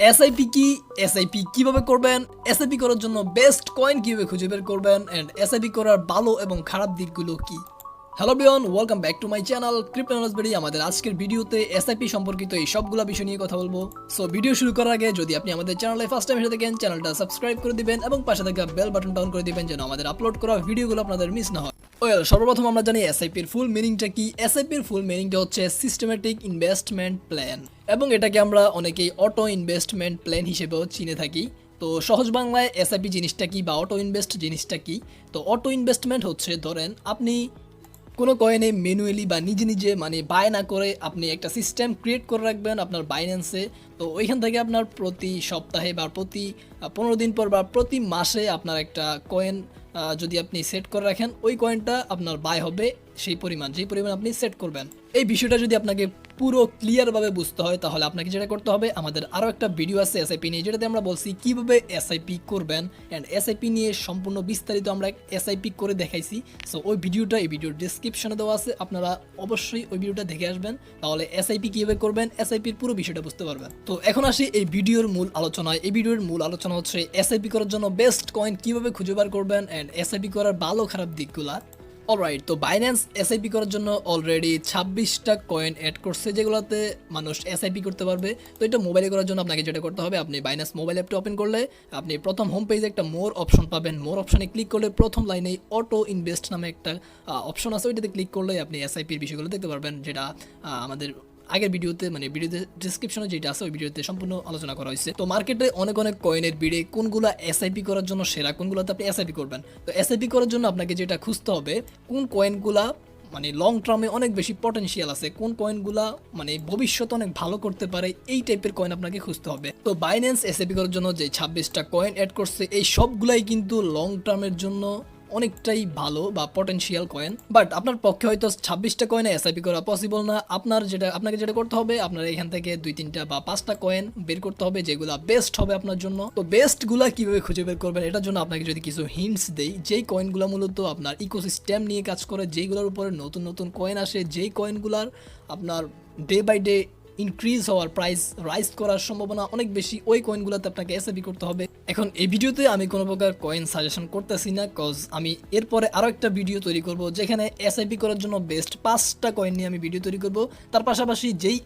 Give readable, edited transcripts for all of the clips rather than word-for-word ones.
SIP কি, SIP কিভাবে করবেন, এসআইপি করার জন্য বেস্ট কয়েন কিভাবে খুঁজে বের করবেন, এন্ড এসআইপি করার ভালো এবং খারাপ দিকগুলো কি। Hello everyone, welcome back to my channel crypto Knowledgeberry. আমাদের আজকের ভিডিওতে এসআইপি সম্পর্কিত এই সবগুলো বিষয় নিয়ে কথা বলবো। সো ভিডিও শুরু করার আগে যদি আপনি আমাদের চ্যানেলে ফার্স্ট টাইম এসে থাকেন, চ্যানেলটা সাবস্ক্রাইব করে দিবেন এবং পাশে থাকা বেল বাটনটা অন করে দিবেন যেন আমাদের আপলোড করা ভিডিওগুলো আপনাদের মিস না হয়। ওয়েল, সর্বপ্রথম আমরা জানি এসআইপির ফুল মিনিংটা কি। এসআইপির ফুল মিনিংটা হচ্ছে সিস্টেমেটিক ইনভেস্টমেন্ট প্ল্যান, এবং এটাকে আমরা অনেকেই অটো ইনভেস্টমেন্ট প্ল্যান হিসেবেও চিনে থাকি। তো সহজ বাংলায় এসআইপি জিনিসটা কি বা অটো ইনভেস্ট জিনিসটা কি। তো অটো ইনভেস্টমেন্ট হচ্ছে, ধরেন আপনি কোনো কয়েনে ম্যানুয়ালি বা নিজে নিজে মানে বাই না করে আপনি একটা সিস্টেম ক্রিয়েট করে রাখবেন আপনার বাইন্যান্সে। তো ওইখান থেকে আপনার প্রতি সপ্তাহে বা প্রতি 15 দিন পর বা প্রতি মাসে আপনার একটা কয়েন যদি আপনি সেট করে রাখেন, ওই কয়েনটা আপনার বাই হবে সেই পরিমাণ, যেই পরিমাণ আপনি সেট করবেন। এই বিষয়টা যদি আপনাকে পুরো ক্লিয়ারভাবে বুঝতে হয় তাহলে আপনাকে যেটা করতে হবে, আমাদের আরও একটা ভিডিও আছে এসআইপি নিয়ে, যেটাতে আমরা বলছি কীভাবে এসআইপি করবেন, অ্যান্ড এসআইপি নিয়ে সম্পূর্ণ বিস্তারিত আমরা এসআইপি করে দেখাইছি। সো ওই ভিডিওটা এই ভিডিওর ডিসক্রিপশনে দেওয়া আছে, আপনারা অবশ্যই ওই ভিডিওটা দেখে আসবেন, তাহলে এসআইপি কীভাবে করবেন, এসআইপির পুরো বিষয়টা বুঝতে পারবেন। তো এখন আসি এই ভিডিওর মূল আলোচনায়। এই ভিডিওর মূল আলোচনা হচ্ছে এসআইপি করার জন্য বেস্ট কয়েন কীভাবে খুঁজে বার করবেন অ্যান্ড এসআইপি করার ভালো খারাপ দিকগুলা। অলরাইট, তো বাইন্যান্স এসআইপি করার জন্য অলরেডি 26টা কয়েন অ্যাড করছে যেগুলোতে মানুষ এসআইপি করতে পারবে। তো এটা মোবাইলে করার জন্য আপনাকে যেটা করতে হবে, আপনি বাইন্যান্স মোবাইল অ্যাপটা ওপেন করলে আপনি প্রথম হোম পেজে একটা মোর অপশন পাবেন। মোর অপশনে ক্লিক করলে প্রথম লাইনেই অটো ইনভেস্ট নামে একটা অপশন আছে, ওইটাতে ক্লিক করলে আপনি এসআইপির বিষয়গুলো দেখতে পারবেন, যেটা আমাদের আগের ভিডিওতে মানে ভিডিওতে ডিসক্রিপশনে যেটা আছে ওই ভিডিওতে সম্পূর্ণ আলোচনা করা হয়েছে। তো মার্কেটে অনেক অনেক কয়েনের ভিড়ে কোনগুলো এসআইপি করার জন্য সেরা, কোনগুলোতে আপনি এসআইপি করবেন। তো এসআইপি করার জন্য আপনাকে যেটা খুঁজতে হবে, কোন কয়েনগুলা মানে লং টার্মে অনেক বেশি পটেনশিয়াল আছে, কোন কয়েনগুলা মানে ভবিষ্যতে অনেক ভালো করতে পারে, এই টাইপের কয়েন আপনাকে খুঁজতে হবে। তো বাইন্যান্স এসআইপি করার জন্য যে 26টা কয়েন অ্যাড করছে, এই সবগুলাই কিন্তু লং টার্মের জন্য অনেকটাই ভালো বা পটেনশিয়াল কয়েন। বাট আপনার পক্ষে হয়তো 26টা কয়েনে এসআইপি করা পসিবল না। আপনাকে যেটা করতে হবে, আপনার এখান থেকে 2-3টা বা 5টা কয়েন বের করতে হবে যেগুলো বেস্ট হবে আপনার জন্য। তো বেস্টগুলা কিভাবে খুঁজে বের করবেন, এটার জন্য আপনাকে যদি কিছু হিন্টস দেই, যেই কয়েনগুলো মূলত আপনার ইকোসিস্টেম নিয়ে কাজ করে, যেইগুলোর উপরে নতুন নতুন কয়েন আসে, যেই কয়েনগুলার আপনার ডে বাই ডে ইনক্রিজ হওয়ার, প্রাইস রাইজ করার সম্ভাবনা অনেক বেশি, ওই কয়েনগুলোতে আপনাকে এসআইপি করতে হবে। এখন এই ভিডিওতে আমি কোনো প্রকার কয়েন সাজেশন করতেছি না, কজ আমি এরপরে আরও একটা ভিডিও তৈরি করব যেখানে এসআইপি করার জন্য বেস্ট 5টা কয়েন নিয়ে আমি ভিডিও তৈরি করব। তার পাশাপাশি যেই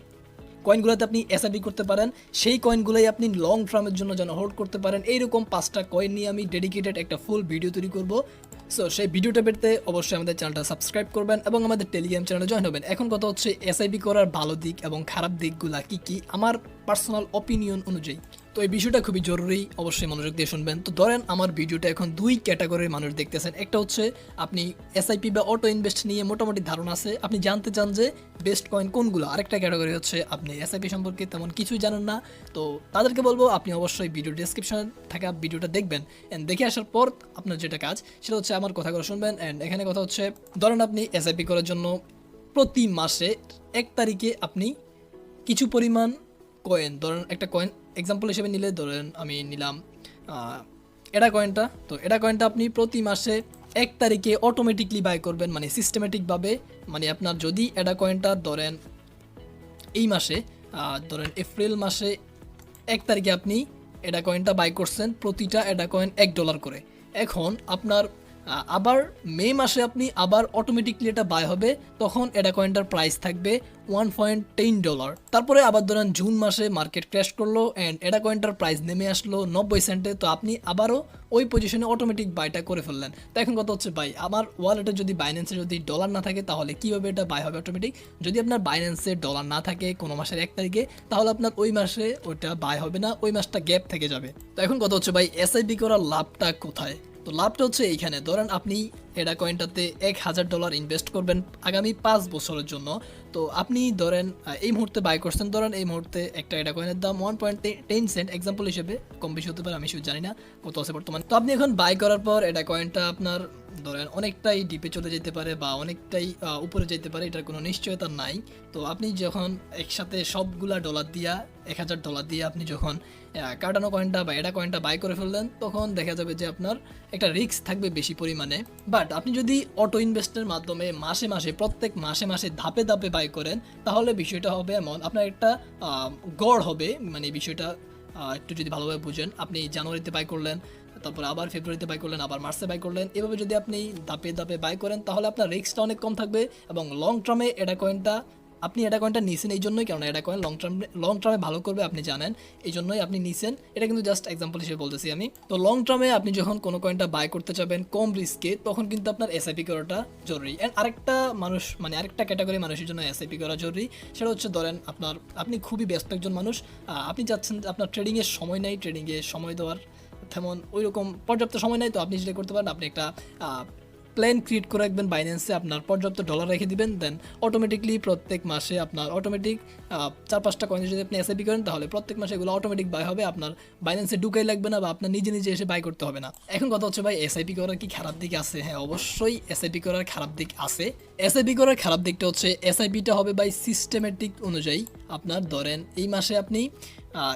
কয়েনগুলোতে আপনি এসআইপি করতে পারেন, সেই কয়েনগুলোই আপনি লং টার্মের জন্য যেন হোল্ড করতে পারেন, এইরকম 5টা কয়েন নিয়ে আমি ডেডিকেটেড একটা ফুল ভিডিও তৈরি করব। সো সেই ভিডিওটা পেতে অবশ্যই আমাদের চ্যানেলটা সাবস্ক্রাইব করবেন এবং আমাদের টেলিগ্রাম চ্যানেলে জয়েন হবেন। এখন কথা হচ্ছে এসআইপি করার ভালো দিক এবং খারাপ দিকগুলা কি কি আমার পার্সোনাল অপিনিয়ন অনুযায়ী। তো এই বিষয়টা খুবই জরুরি, অবশ্যই মনোযোগ দিয়ে শুনবেন। তো ধরেন আমার ভিডিওটা এখন 2 ক্যাটাগরির মানুষ দেখতেছেন। একটা হচ্ছে আপনি এসআইপি বা অটো ইনভেস্ট নিয়ে মোটামুটি ধারণা আছে, আপনি জানতে চান যে বেস্ট কয়েন কোনগুলো। আরেকটা ক্যাটাগরি হচ্ছে আপনি এসআইপি সম্পর্কে তেমন কিছুই জানেন না। তো তাদেরকে বলবো আপনি অবশ্যই ভিডিও ডেসক্রিপশনে থাকা ভিডিওটা দেখবেন, অ্যান্ড দেখে আসার পর আপনার যেটা কাজ সেটা হচ্ছে আমার কথাগুলো শুনবেন। অ্যান্ড এখানে কথা হচ্ছে, ধরেন আপনি এসআইপি করার জন্য প্রতি মাসে 1 তারিখে আপনি কিছু পরিমাণ কয়েন, ধরেন একটা কয়েন এক্সাম্পল হিসেবে নিলে, ধরেন আমি নিলাম এটা কয়েনটা। তো এটা কয়েনটা আপনি প্রতি মাসে 1 তারিখে অটোমেটিকলি বাই করবেন, মানে সিস্টেমেটিকভাবে। মানে আপনার যদি এটা কয়েনটা ধরেন এই মাসে ধরেন এপ্রিল মাসে 1 তারিখে আপনি এটা কয়েনটা বাই করছেন, প্রতিটা এটা কয়েন $1 করে। এখন আপনার আবার মে মাসে আপনি আবার অটোমেটিকলি এটা বাই হবে, তখন এটা কয়েনটার প্রাইস থাকবে $1.10। তারপরে আবার ধরেন জুন মাসে মার্কেট ক্র্যাশ করলো অ্যান্ড এটা কয়েনটার প্রাইস নেমে আসলো 90 সেন্টে, তো আপনি আবারও ওই পজিশনে অটোমেটিক বাইটা করে ফেললেন। তো এখন কথা হচ্ছে, ভাই আমার ওয়ালেটে যদি বাইন্যান্সে যদি ডলার না থাকে তাহলে কীভাবে এটা বাই হবে অটোমেটিক? যদি আপনার বাইন্যান্সে ডলার না থাকে কোনো মাসের 1 তারিখে, তাহলে আপনার ওই মাসে ওইটা বাই হবে না, ওই মাসটা গ্যাপ থেকে যাবে। তো এখন কথা হচ্ছে, ভাই এসআইপি করার লাভটা কোথায়? তো লাভটা হচ্ছে এইখানে, ধরেন আপনি এটা কয়েনটাতে $1000 ইনভেস্ট করবেন আগামী 5 বছরের জন্য। তো আপনি ধরেন এই মুহূর্তে বাই করছেন, ধরেন এই মুহূর্তে একটা এটা কয়েনের দাম 1.10 সেন্ট এক্সাম্পল হিসেবে, কম বেশি হতে পারে, আমি শুধু জানি না কত আছে বর্তমানে। তো আপনি এখন বাই করার পর এটা কয়েনটা আপনার ধরেন অনেকটাই ডিপে চলে যেতে পারে বা অনেকটাই উপরে যেতে পারে, এটার কোনো নিশ্চয়তা নাই। তো আপনি যখন একসাথে সবগুলা ডলার দিয়া $1000 দিয়ে আপনি যখন কার্ডানো কয়েনটা বা এটা কয়েনটা বাই করে ফেললেন, তখন দেখা যাবে যে আপনার একটা রিস্ক থাকবে বেশি পরিমাণে। বাট আপনি যদি অটো ইনভেস্টের মাধ্যমে মাসে মাসে প্রত্যেক মাসে মাসে ধাপে ধাপে বাই করেন, তাহলে বিষয়টা হবে এমন, আপনার একটা গড় হবে, মানে বিষয়টা একটু যদি ভালোভাবে বুঝেন, আপনি জানুয়ারিতে বাই করলেন, তারপরে আবার ফেব্রুয়ারিতে বাই করলেন, আবার মার্চে বাই করলেন, এভাবে যদি আপনি ধাপে ধাপে বাই করেন তাহলে আপনার রিস্কটা অনেক কম থাকবে এবং লং টার্মে এটা কয়েনটা আপনি এটা কয়েনটা নিছেন এই জন্যই, কারণ এটা কয়েন লং টার্মে ভালো করবে আপনি জানেন, এই জন্যই আপনি নিছেন। এটা কিন্তু জাস্ট এক্সাম্পল হিসেবে বলতেছি আমি। তো লং টার্মে আপনি যখন কোনো কয়েনটা বাই করতে চাবেন কম রিস্কে, তখন কিন্তু আপনার এসআইপি করাটা জরুরি। অ্যান্ড আরেকটা মানুষ মানে আরেকটা ক্যাটাগরি মানুষের জন্য এসআইপি করা জরুরি, সেটা হচ্ছে ধরেন আপনি খুবই ব্যস্ত একজন মানুষ, আপনি চাচ্ছেন আপনার ট্রেডিংয়ের সময় নেই, ট্রেডিংয়ে সময় দেওয়ার তেমন ওই রকম পর্যাপ্ত সময় নেই, তো আপনি যেটা করতে পারেন, আপনি একটা প্ল্যান ক্রিয়েট করে রাখবেন বাইন্যান্সে, আপনার পর্যাপ্ত ডলার রেখে দিবেন, দেন অটোমেটিকলি প্রত্যেক মাসে আপনার অটোমেটিক 4-5টা কয়েন যদি আপনি এসআইপি করেন তাহলে প্রত্যেক মাসে এগুলো অটোমেটিক বাই হবে, আপনার বাইন্যান্সে ঢুকাই লাগবে না বা আপনার নিজে নিজে এসে বাই করতে হবে না। এখন কথা হচ্ছে ভাই, এসআইপি করার কি খারাপ দিক আছে? হ্যাঁ, অবশ্যই এসআইপি করার খারাপ দিক আছে। এসআইপি করার খারাপ দিকটা হচ্ছে এসআইপিটা হবে বাই সিস্টেমেটিক অনুযায়ী। আপনার ধরেন এই মাসে আপনি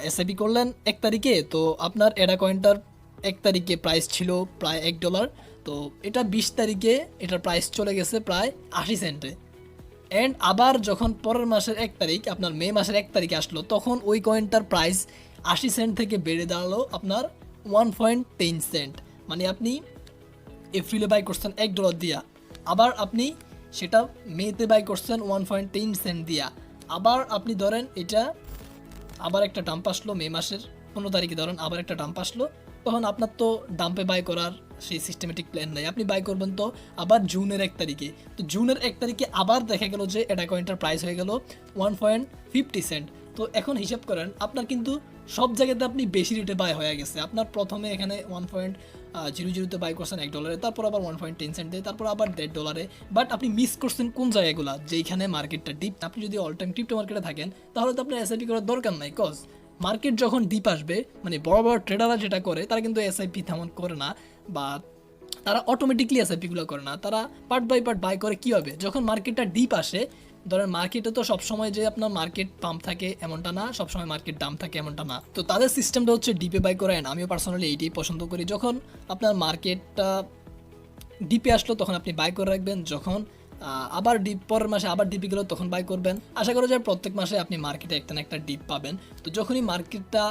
এসআইপি করলেন 1 তারিখে, তো আপনার এডা কয়েনটার 1 তারিখে প্রাইস ছিল প্রায় $1, তো এটা 20 তারিখে এটার প্রাইস চলে গেছে প্রায় 80 সেন্টে। অ্যান্ড আবার যখন পরের মাসের 1 তারিখ, আপনার মে মাসের 1 তারিখে আসলো, তখন ওই কয়েনটার প্রাইস 80 সেন্ট থেকে বেড়ে দাঁড়ালো আপনার 1.10 সেন্ট। মানে আপনি এপ্রিলে বাই করছেন $1 দিয়া, আবার আপনি সেটা মেতে বাই করছেন 1.10 সেন্ট দিয়া, আবার আপনি ধরেন এটা আবার একটা ডাম্প আসলো মে মাসের 15 তারিখে, ধরেন আবার একটা ডাম্প আসলো, তখন আপনার তো ডাম্পে বাই করার সেই সিস্টেমেটিক প্ল্যান নাই, আপনি বাই করবেন তো আবার জুনের 1 তারিখে, তো জুনের 1 তারিখে আবার দেখা গেল যে এটা কয়েনটার প্রাইস হয়ে গেল 1.50 সেন্ট। তো এখন হিসাব করেন, আপনার কিন্তু সব জায়গাতে আপনি বেশি রেটে বাই হয়ে গেছে। আপনার প্রথমে এখানে 1.00তে বাই করছেন $1, তারপর আবার 1.10 সেন্টে, তারপর আবার $1.50, বাট আপনি মিস করছেন কোন জায়গাগুলো, যেইখানে মার্কেটটা ডিপ। আপনি যদি অল টাইম ক্রিপ্টো মার্কেটে থাকেন তাহলে তো আপনার এসআইপি করার দরকার নাই, কজ মার্কেট যখন ডিপ আসবে, মানে বড় বড় ট্রেডাররা যেটা করে তারা কিন্তু এসআইপি তেমন করে না, বা তারা অটোমেটিকলি এসআইপিগুলো করে না, তারা পার্ট বাই পার্ট বাই করে। কী হবে, যখন মার্কেটটা ডিপ আসে, ধরেন মার্কেটে তো সবসময় যে আপনার মার্কেট পাম্প থাকে এমনটা না, সবসময় মার্কেট ডাম থাকে এমনটা না, তো তাদের সিস্টেমটা হচ্ছে ডিপে বাই করে। আমিও পার্সোনালি এইটাই পছন্দ করি, যখন আপনার মার্কেটটা ডিপে আসলো তখন আপনি বাই করে রাখবেন, যখন আবার ডিপ পরের মাসে আবার ডিপে গেলো তখন বাই করবেন। আশা করা যায় প্রত্যেক মাসে আপনি মার্কেটে একটা না একটা ডিপ পাবেন, তো যখনই মার্কেটটা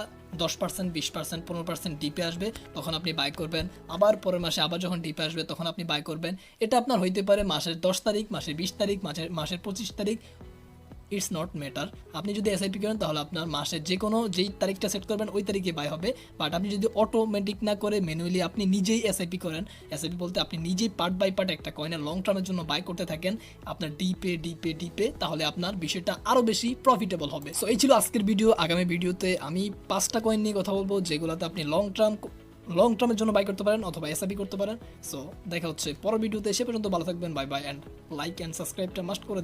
10%, 20%, 15% ডিপে আসবে তখন আপনি বাই করবেন, আবার পরের মাসে আবার যখন ডিপে আসবে তখন আপনি বাই করবেন। এটা আপনার হইতে পারে মাসের 10 তারিখ, মাসের 20 তারিখ, মাসের 25 তারিখ, ইটস নট ম্যাটার। আপনি যদি এসআইপি করেন তাহলে আপনার মাসের যেই তারিখটা সেট করবেন ওই তারিখে বাই হবে। বাট আপনি যদি অটোমেটিক না করে ম্যানুয়ালি আপনি নিজেই এসআইপি করেন, এসআইপি বলতে আপনি নিজেই পার্ট বাই পার্ট একটা কয়েনের লং টার্মের জন্য বাই করতে থাকেন আপনার ডিপে, তাহলে আপনার বিষয়টা আরও বেশি প্রফিটেবল হবে। সো এই ছিল আজকের ভিডিও। আগামী ভিডিওতে আমি 5টা কয়েন নিয়ে কথা বলবো যেগুলোতে আপনি লং টার্মের জন্য বাই করতে পারেন অথবা এসআইপি করতে পারেন। সো দেখা হচ্ছে পরের ভিডিওতে, সে পর্যন্ত ভালো থাকবেন, bye bye, and like and সাবস্ক্রাইবটা মাস্ট করে দিন।